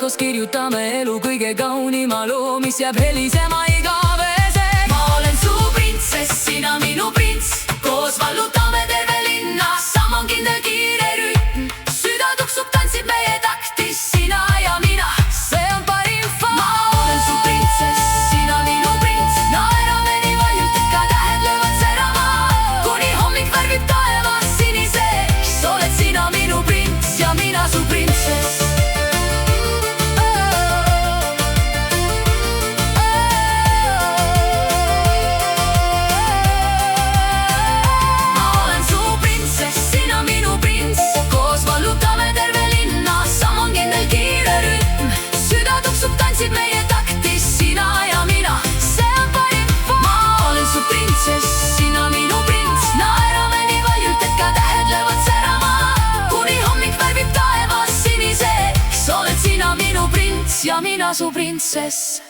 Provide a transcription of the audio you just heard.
koos kirjutame elu kõige kaunima loo, mis jääb helisema igaveseks. ma olen su printsess, sina minu prints, koos vallutame terve linna, samm on kindel, kiire rütm, süda tuksub, tantsib meie taktis, sina ja mina, see on parim faas. ma olen su printsess, sina minu prints, naerame nii valjult, et ka tähed löövad särama, kuni hommik värvib taevas siniseks, oled sina minu prints ja mina su printsess. Tantsib meie taktis, sina ja mina, see on parim faas. ma olen su printsess, sina minu prints, naerame nii valjult, et ka tähed löövad särama, kuni hommik värvib taevas siniseks, oled sina minu prints ja mina su printsess.